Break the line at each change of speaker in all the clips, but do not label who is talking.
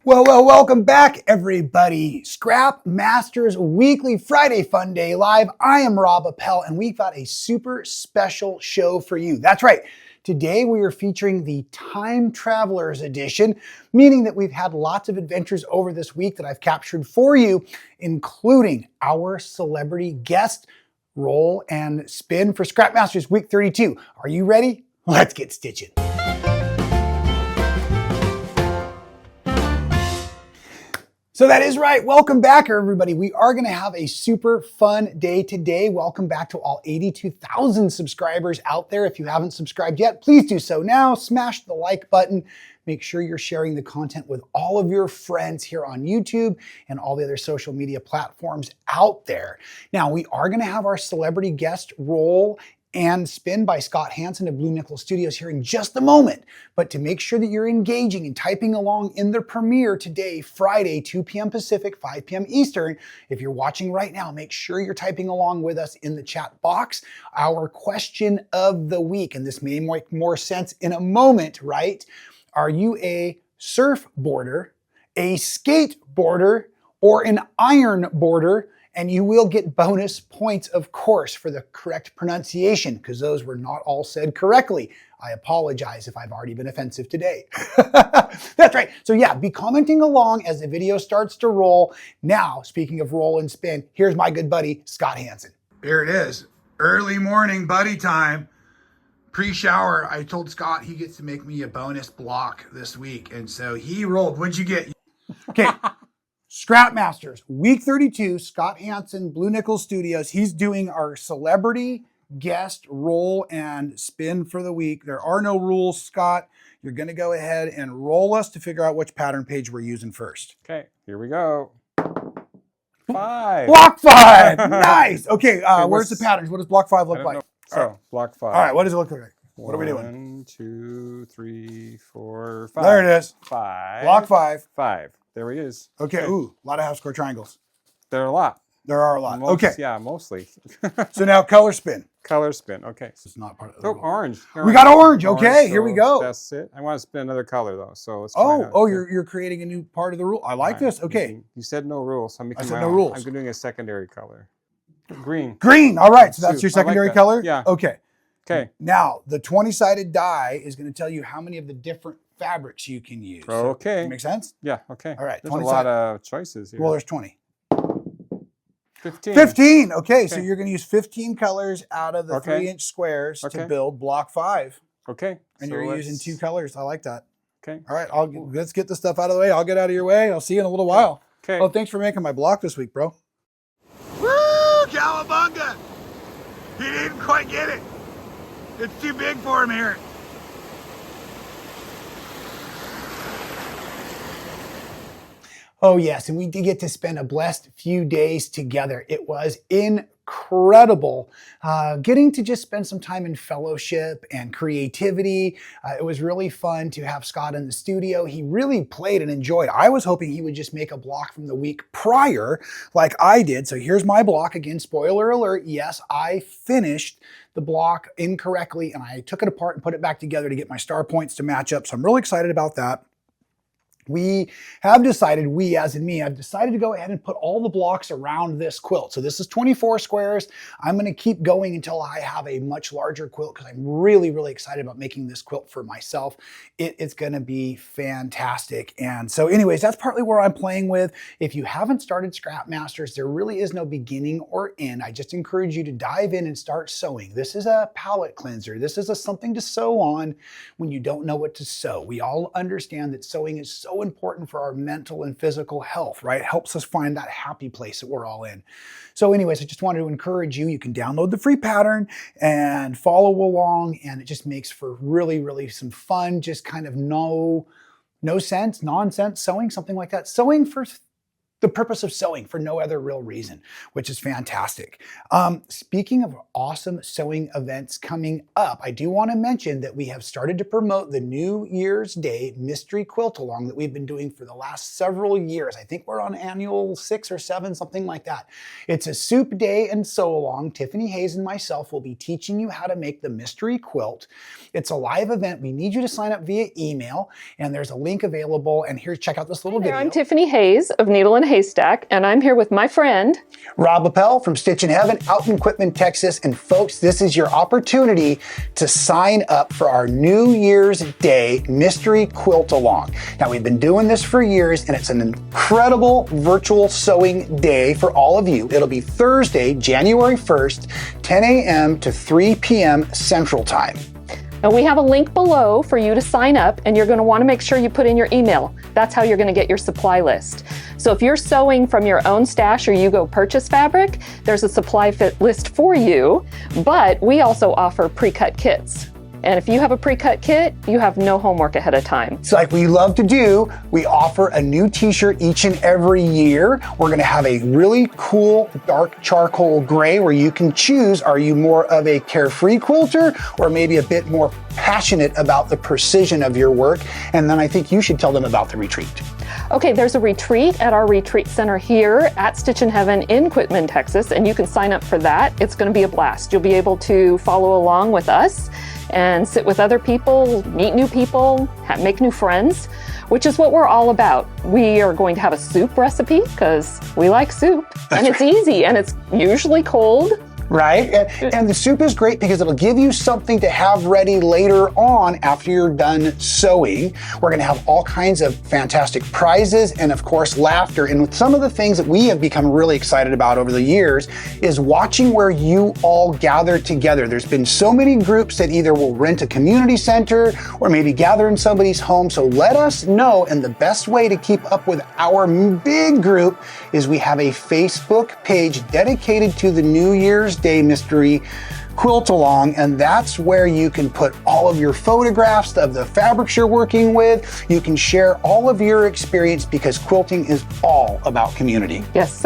Well, welcome back, everybody. Scrap Masters Weekly Friday Fun Day Live. I am Rob Appell, and we've got a super special show for you. That's right. Today, we are featuring the Time Travelers Edition, meaning that we've had lots of adventures over this week that I've captured for you, including our celebrity guest roll and spin for Scrap Masters Week 32. Are you ready? Let's get stitching. So that is right. Welcome back, everybody. We are going to have a super fun day today. Welcome back to all 82,000 subscribers out there. If you haven't subscribed yet, please do so now. Smash the like button. Make sure you're sharing the content with all of your friends here on YouTube and all the other social media platforms out there. Now, we are going to have our celebrity guest roll and spin by Scott Hanse of Blue Nickel Studios here in just a moment. But to make sure that you're engaging and typing along in the premiere today, Friday, 2 p.m. Pacific, 5 p.m. Eastern, if you're watching right now, make sure you're typing along with us in the chat box. Our question of the week, and this may make more sense in a moment, right? Are you a surfboarder, a skateboarder, or an ironboarder? And you will get bonus points, of course, for the correct pronunciation, because those were not all said correctly. I apologize if I've already been offensive today. That's right. So yeah, be commenting along as the video starts to roll. Now, speaking of roll and spin, here's my good buddy, Scott Hanse.
Here it is. Early morning buddy time. Pre-shower. I told Scott he gets to make me a bonus block this week. And so he rolled. What'd you get?
Okay. Scrap Masters, Week 32, Scott Hanse, Blue Nickel Studios. He's doing our celebrity guest roll and spin for the week. There are no rules, Scott. You're going to go ahead and roll us to figure out which pattern page we're using first.
Okay, here we go. 5.
Block 5. Nice. Okay, where's the patterns? What does block 5 look like?
So, block 5.
All right, what does it look like? What are we doing?
1, 2, 3, 4, 5.
There it is.
5.
Block 5.
5. There he is.
Okay, ooh, a lot of half square triangles.
There are a lot.
There are a lot. Okay.
Yeah, mostly.
So now color spin.
Color spin. Okay.
It's not part of the rule.
Orange.
We got orange. Okay, here we go.
That's it. I want to spin another color though. So let's try
you're creating a new part of the rule. I like this. Okay.
You said no rules. So
I said no rules.
I'm doing a secondary color. Green.
Green. All right. So that's your secondary color?
Yeah.
Okay.
Okay.
Now, the 20-sided die is going to tell you how many of the different fabrics you can use.
Okay.
Does that make sense?
Yeah. Okay.
All right.
There's a lot of choices here.
Well, there's 20.
15.
15. Okay. So you're going to use 15 colors out of the 3-inch squares to build block 5.
Okay.
And you're using 2 colors. I like that.
Okay.
All right. Let's get the stuff out of the way. I'll get out of your way. I'll see you in a little while.
Okay.
Oh, thanks for making my block this week, bro.
Woo! Cowabunga! He didn't quite get it. It's too big for him here.
Oh yes, and we did get to spend a blessed few days together. It was incredible getting to just spend some time in fellowship and creativity. It was really fun to have Scott in the studio. He really played and enjoyed. I was hoping he would just make a block from the week prior like I did. So here's my block. Again, spoiler alert, yes, I finished the block incorrectly and I took it apart and put it back together to get my star points to match up. So I'm really excited about that. We have decided, we as in me, I've decided to go ahead and put all the blocks around this quilt. So this is 24 squares. I'm going to keep going until I have a much larger quilt because I'm really, really excited about making this quilt for myself. It's going to be fantastic. And so anyways, that's partly where I'm playing with. If you haven't started Scrap Masters, there really is no beginning or end. I just encourage you to dive in and start sewing. This is a palette cleanser. This is something to sew on when you don't know what to sew. We all understand that sewing is so important for our mental and physical health, right? It helps us find that happy place that we're all in. So anyways, I just wanted to encourage you. You can download the free pattern and follow along, and it just makes for really, really some fun, just kind of no sense, nonsense sewing, something like that. Sewing for the purpose of sewing for no other real reason, which is fantastic. Speaking of awesome sewing events coming up, I do want to mention that we have started to promote the New Year's Day Mystery Quilt Along that we've been doing for the last several years. I think we're on annual 6 or 7, something like that. It's a soup day and sew along. Tiffany Hayes and myself will be teaching you how to make the mystery quilt. It's a live event. We need you to sign up via email, and there's a link available. And here, check out this little video.
I'm Tiffany Hayes of Needle and Haystack, and I'm here with my friend
Rob Appell from Stitchin Heaven out in Quitman, Texas. And folks, this is your opportunity to sign up for our New Year's Day Mystery Quilt Along. Now, we've been doing this for years, and it's an incredible virtual sewing day for all of you. It'll be Thursday, January 1st, 10 a.m. to 3 p.m. Central Time.
Now we have a link below for you to sign up, and you're going to want to make sure you put in your email. That's how you're going to get your supply list. So if you're sewing from your own stash or you go purchase fabric, there's a supply list for you, but we also offer pre-cut kits. And if you have a pre-cut kit, you have no homework ahead of time.
It's like we love to do. We offer a new t-shirt each and every year. We're going to have a really cool dark charcoal gray where you can choose, are you more of a carefree quilter or maybe a bit more passionate about the precision of your work? And then I think you should tell them about the retreat.
Okay, there's a retreat at our retreat center here at Stitchin Heaven in Quitman, Texas, and you can sign up for that. It's going to be a blast. You'll be able to follow along with us and sit with other people, meet new people, make new friends, which is what we're all about. We are going to have a soup recipe because we like soup, and it's easy, and it's usually cold.
Right? And the soup is great because it'll give you something to have ready later on after you're done sewing. We're going to have all kinds of fantastic prizes and, of course, laughter. And with some of the things that we have become really excited about over the years is watching where you all gather together. There's been so many groups that either will rent a community center or maybe gather in somebody's home. So let us know. And the best way to keep up with our big group is we have a Facebook page dedicated to the New Year's Day Mystery Quilt Along, and that's where you can put all of your photographs of the fabrics you're working with. You can share all of your experience because quilting is all about community.
Yes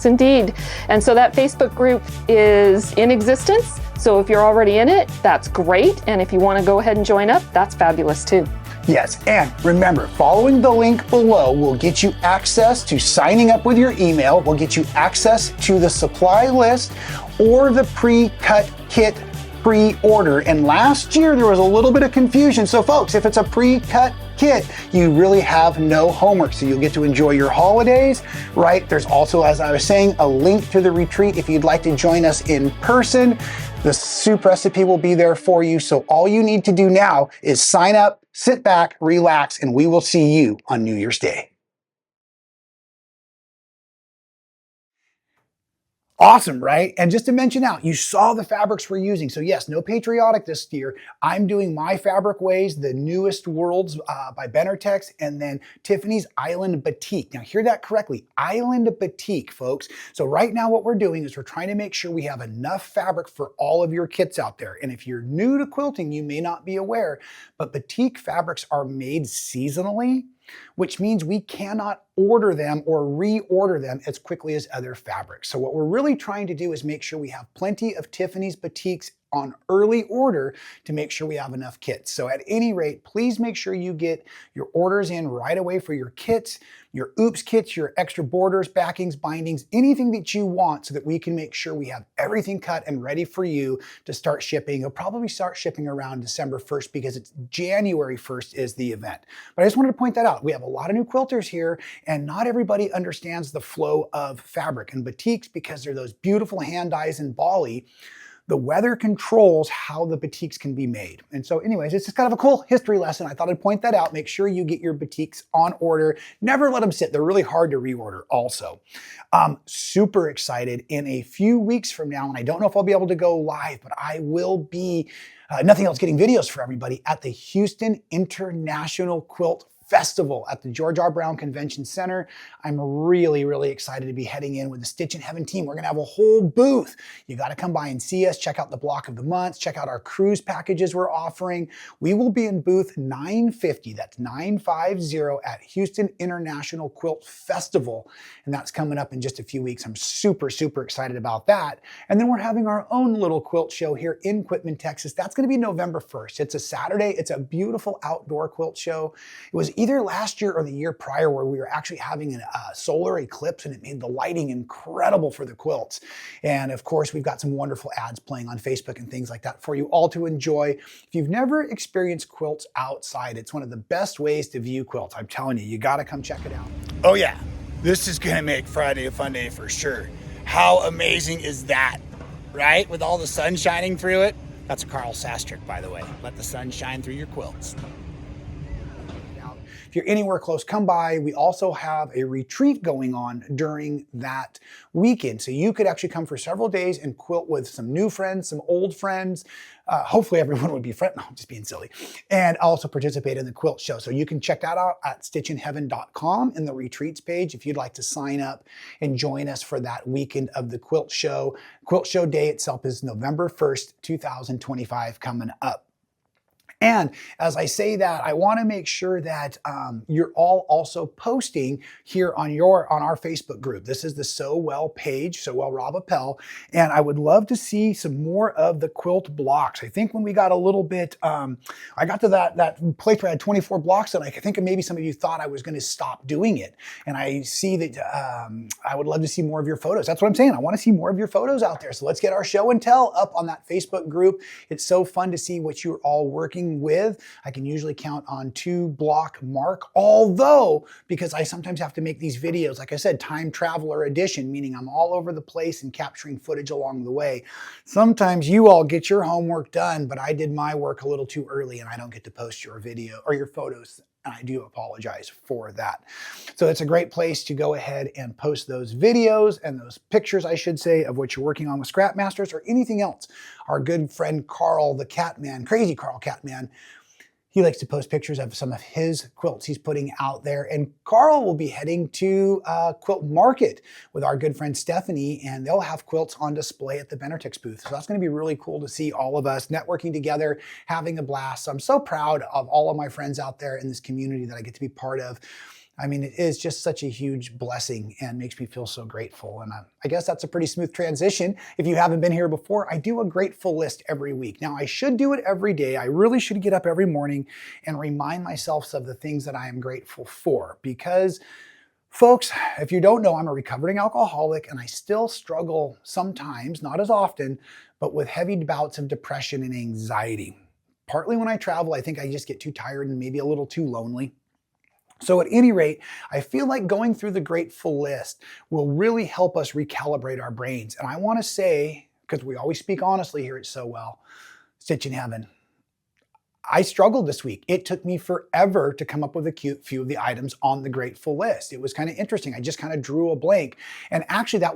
indeed. And so that Facebook group is in existence. So if you're already in it, that's great. And if you want to go ahead and join up, that's fabulous too.
Yes, and remember, following the link below will get you access to signing up with your email, will get you access to the supply list or the pre-cut kit pre-order. And last year there was a little bit of confusion. So folks, if it's a pre-cut kit, you really have no homework. So you'll get to enjoy your holidays, right? There's also, as I was saying, a link to the retreat if you'd like to join us in person. The soup recipe will be there for you. So all you need to do now is sign up, sit back, relax, and we will see you on New Year's Day. Awesome, right? And just to mention out, you saw the fabrics we're using. So yes, no patriotic this year. I'm doing My Fabric Ways, the newest worlds by Benartex, and then Tiffany's Island Batik. Now hear that correctly, Island Batik, folks. So right now what we're doing is we're trying to make sure we have enough fabric for all of your kits out there. And if you're new to quilting, you may not be aware, but batik fabrics are made seasonally, which means we cannot order them or reorder them as quickly as other fabrics. So what we're really trying to do is make sure we have plenty of Tiffany's batiks on early order to make sure we have enough kits. So at any rate, please make sure you get your orders in right away for your kits, your oops kits, your extra borders, backings, bindings, anything that you want so that we can make sure we have everything cut and ready for you to start shipping. It'll probably start shipping around December 1st because it's January 1st is the event. But I just wanted to point that out. We have a lot of new quilters here and not everybody understands the flow of fabric and batiks because they're those beautiful hand dyes in Bali. The weather controls how the batiks can be made. And so anyways, it's just kind of a cool history lesson. I thought I'd point that out. Make sure you get your batiks on order. Never let them sit. They're really hard to reorder also. Super excited in a few weeks from now, and I don't know if I'll be able to go live, but I will be, nothing else, getting videos for everybody at the Houston International Quilt Festival at the George R. Brown Convention Center. I'm really, really excited to be heading in with the Stitchin Heaven team. We're gonna have a whole booth. You gotta come by and see us, check out the block of the month, check out our cruise packages we're offering. We will be in booth 950, that's 950 at Houston International Quilt Festival. And that's coming up in just a few weeks. I'm super, super excited about that. And then we're having our own little quilt show here in Quitman, Texas. That's gonna be November 1st. It's a Saturday. It's a beautiful outdoor quilt show. It was either last year or the year prior where we were actually having a solar eclipse, and it made the lighting incredible for the quilts. And of course, we've got some wonderful ads playing on Facebook and things like that for you all to enjoy. If you've never experienced quilts outside, it's one of the best ways to view quilts. I'm telling you, you gotta come check it out.
Oh yeah, this is gonna make Friday a fun day for sure. How amazing is that, right? With all the sun shining through it. That's a Carl Sastrick, by the way. Let the sun shine through your quilts.
If you're anywhere close, come by. We also have a retreat going on during that weekend. So you could actually come for several days and quilt with some new friends, some old friends. Hopefully everyone would be friends. No, I'm just being silly. And also participate in the quilt show. So you can check that out at stitchinheaven.com in the retreats page if you'd like to sign up and join us for that weekend of the quilt show. Quilt show day itself is November 1st, 2025 coming up. And as I say that, I want to make sure that you're all also posting here on our Facebook group. This is the So Well page, So Well Rob Appell, and I would love to see some more of the quilt blocks. I think when we got a little bit, I got to that place where I had 24 blocks, and I think maybe some of you thought I was going to stop doing it. And I see that I would love to see more of your photos. That's what I'm saying. I want to see more of your photos out there. So let's get our show and tell up on that Facebook group. It's so fun to see what you're all working with. I can usually count on 2 block mark, although because I sometimes have to make these videos, like I said, time traveler edition, meaning I'm all over the place and capturing footage along the way. Sometimes you all get your homework done, but I did my work a little too early and I don't get to post your video or your photos. And I do apologize for that. So it's a great place to go ahead and post those videos and those pictures, I should say, of what you're working on with Scrap Masters or anything else. Our good friend Carl, the Catman, crazy Carl Catman, he likes to post pictures of some of his quilts he's putting out there. And Carl will be heading to Quilt Market with our good friend Stephanie, and they'll have quilts on display at the Benetix booth. So that's going to be really cool to see all of us networking together, having a blast. So I'm so proud of all of my friends out there in this community that I get to be part of. I mean, it is just such a huge blessing and makes me feel so grateful. And I guess that's a pretty smooth transition. If you haven't been here before, I do a grateful list every week. Now, I should do it every day. I really should get up every morning and remind myself of the things that I am grateful for. Because, folks, if you don't know, I'm a recovering alcoholic and I still struggle sometimes, not as often, but with heavy bouts of depression and anxiety. Partly when I travel, I think I just get too tired and maybe a little too lonely. So at any rate, I feel like going through the grateful list will really help us recalibrate our brains. And I want to say, because we always speak honestly here at So Well, Stitchin Heaven, I struggled this week. It took me forever to come up with a few of the items on the grateful list. It was kind of interesting. I just kind of drew a blank. And actually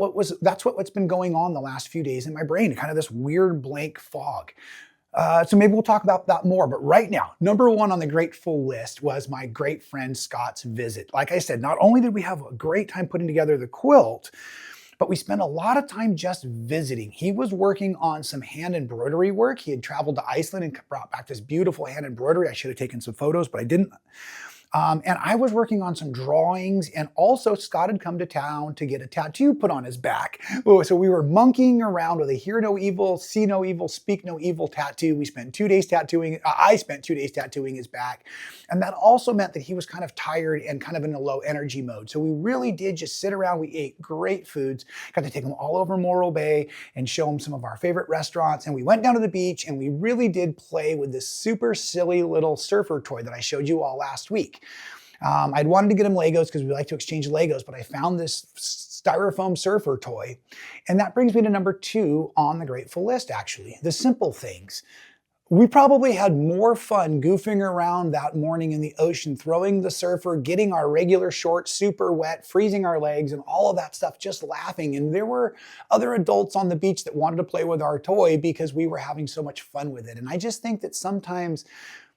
that's what's been going on the last few days in my brain, kind of this weird blank fog. So maybe we'll talk about that more. But right now, number 1 on the grateful list was my great friend Scott's visit. Like I said, not only did we have a great time putting together the quilt, but we spent a lot of time just visiting. He was working on some hand embroidery work. He had traveled to Iceland and brought back this beautiful hand embroidery. I should have taken some photos, but I didn't. And I was working on some drawings, and also Scott had come to town to get a tattoo put on his back. So we were monkeying around with a hear no evil, see no evil, speak no evil tattoo. We spent 2 days tattooing, I spent 2 days tattooing his back. And that also meant that he was kind of tired and kind of in a low energy mode. So we really did just sit around. We ate great foods, got to take him all over Morro Bay and show him some of our favorite restaurants. And we went down to the beach and we really did play with this super silly little surfer toy that I showed you all last week. I'd wanted to get him Legos because we like to exchange Legos, but I found this styrofoam surfer toy. And that brings me to number 2 on the grateful list, actually, the simple things. We probably had more fun goofing around that morning in the ocean, throwing the surfer, getting our regular shorts super wet, freezing our legs, and all of that stuff, just laughing. And there were other adults on the beach that wanted to play with our toy because we were having so much fun with it. And I just think that sometimes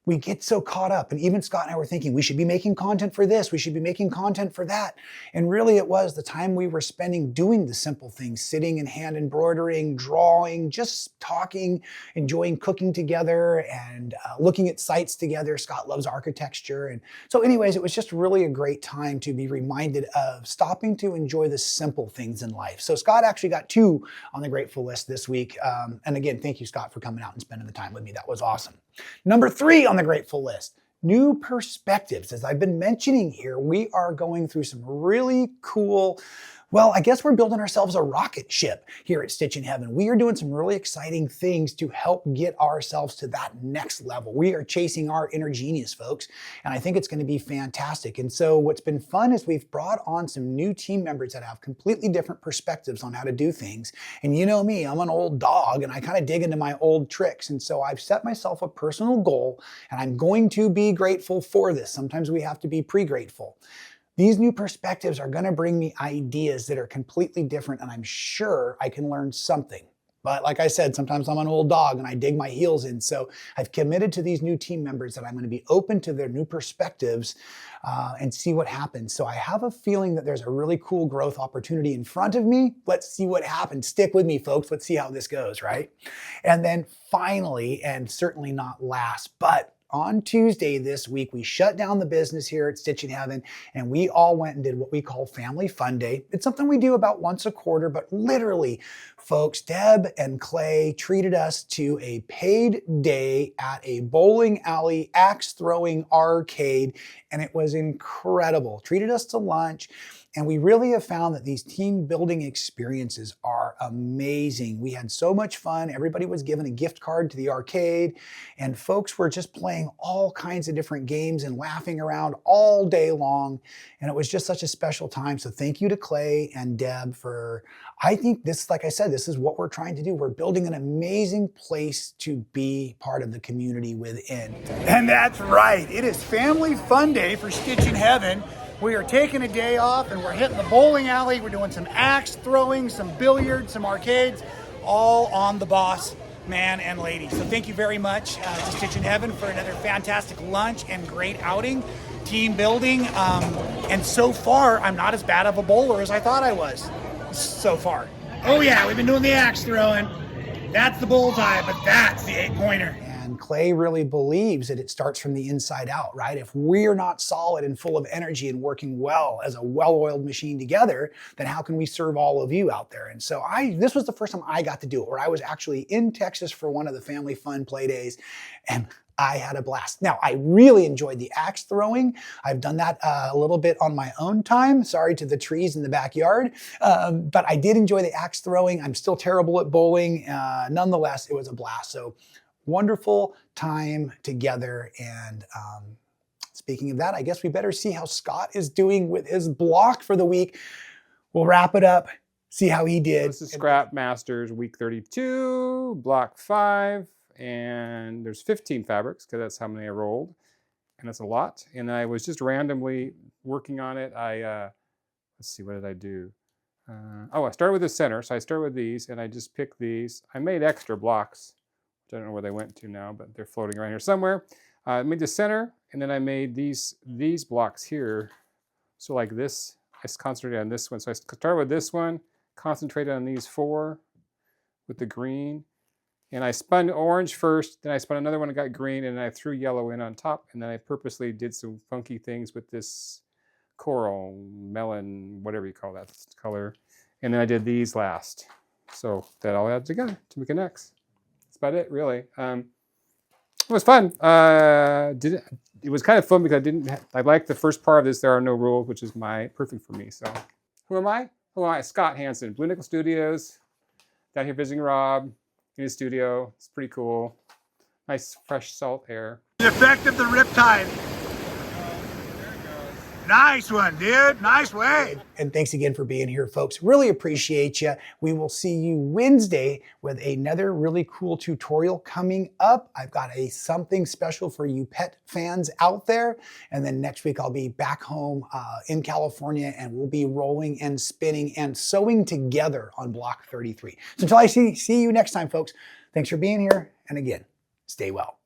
we get so caught up, and even Scott and I were thinking, we should be making content for this, we should be making content for that. And really it was the time we were spending doing the simple things, sitting and hand embroidering, drawing, just talking, enjoying cooking together and looking at sites together. Scott loves architecture. And so anyways, it was just really a great time to be reminded of stopping to enjoy the simple things in life. So Scott actually got 2 on the grateful list this week. And again, thank you, Scott, for coming out and spending the time with me. That was awesome. Number 3 on the grateful list, new perspectives. As I've been mentioning here, we are going through some really cool, well, I guess we're building ourselves a rocket ship here at Stitchin Heaven. We are doing some really exciting things to help get ourselves to that next level. We are chasing our inner genius, folks, and I think it's going to be fantastic. And so what's been fun is we've brought on some new team members that have completely different perspectives on how to do things. And you know me, I'm an old dog and I kind of dig into my old tricks. And so I've set myself a personal goal and I'm going to be grateful for this. Sometimes we have to be pre-grateful. These new perspectives are going to bring me ideas that are completely different, and I'm sure I can learn something. But like I said, sometimes I'm an old dog and I dig my heels in. So I've committed to these new team members that I'm going to be open to their new perspectives and see what happens. So I have a feeling that there's a really cool growth opportunity in front of me. Let's see what happens. Stick with me, folks. Let's see how this goes, right? And then finally, and certainly not last, but on Tuesday this week, we shut down the business here at Stitchin Heaven and we all went and did what we call Family Fun Day. It's something we do about once a quarter, but literally, folks, Deb and Clay treated us to a paid day at a bowling alley, axe throwing arcade, and it was incredible. Treated us to lunch. And we really have found that these team building experiences are amazing. We had so much fun. Everybody was given a gift card to the arcade and folks were just playing all kinds of different games and laughing around all day long. And it was just such a special time. So thank you to Clay and Deb for, I think this, like I said, this is what we're trying to do. We're building an amazing place to be part of the community within.
And that's right. It is Family Fun Day for Stitchin Heaven. We are taking a day off and we're hitting the bowling alley. We're doing some axe throwing, some billiards, some arcades, all on the boss man and lady. So thank you very much to Stitchin Heaven for another fantastic lunch and great outing, team building. And so far, I'm not as bad of a bowler as I thought I was so far. Oh yeah, we've been doing the axe throwing. That's the bullseye, but that's the 8-pointer.
And Clay really believes that it starts from the inside out, right? If we're not solid and full of energy and working well as a well-oiled machine together, then how can we serve all of you out there? And so this was the first time I got to do it, where I was actually in Texas for one of the family fun play days, and I had a blast. Now, I really enjoyed the axe throwing. I've done that a little bit on my own time. Sorry to the trees in the backyard. But I did enjoy the axe throwing. I'm still terrible at bowling. Nonetheless, it was a blast. So wonderful time together. And speaking of that, I guess we better see how Scott is doing with his block for the week. We'll wrap it up, see how he did.
This is Scrap Masters week 32, block 5. And there's 15 fabrics because that's how many I rolled, and that's a lot. And I was just randomly working on it. Let's see, what did I do? I started with the center, so I started with these, and I just picked these. I made extra blocks, which I don't know where they went to now, but they're floating around here somewhere. I made the center, and then I made these blocks here. So like this, I concentrated on this one. So I started with this one, concentrated on these 4 with the green. And I spun orange first, then I spun another one and got green, and I threw yellow in on top, and then I purposely did some funky things with this coral, melon, whatever you call that color. And then I did these last. So that all adds together to make an X. That's about it, really. It was fun. It was kind of fun because I like the first part of this, there are no rules, which is perfect for me. So who am I? Scott Hanse, Blue Nickel Studios, down here visiting Rob in his studio. It's pretty cool. Nice fresh salt air.
The effect of the riptide. Nice one, dude. Nice way.
And thanks again for being here, folks. Really appreciate you. We will see you Wednesday with another really cool tutorial coming up. I've got something special for you pet fans out there. And then next week I'll be back home in California, and we'll be rolling and spinning and sewing together on block 33. So until I see you next time, folks, thanks for being here. And again, stay well.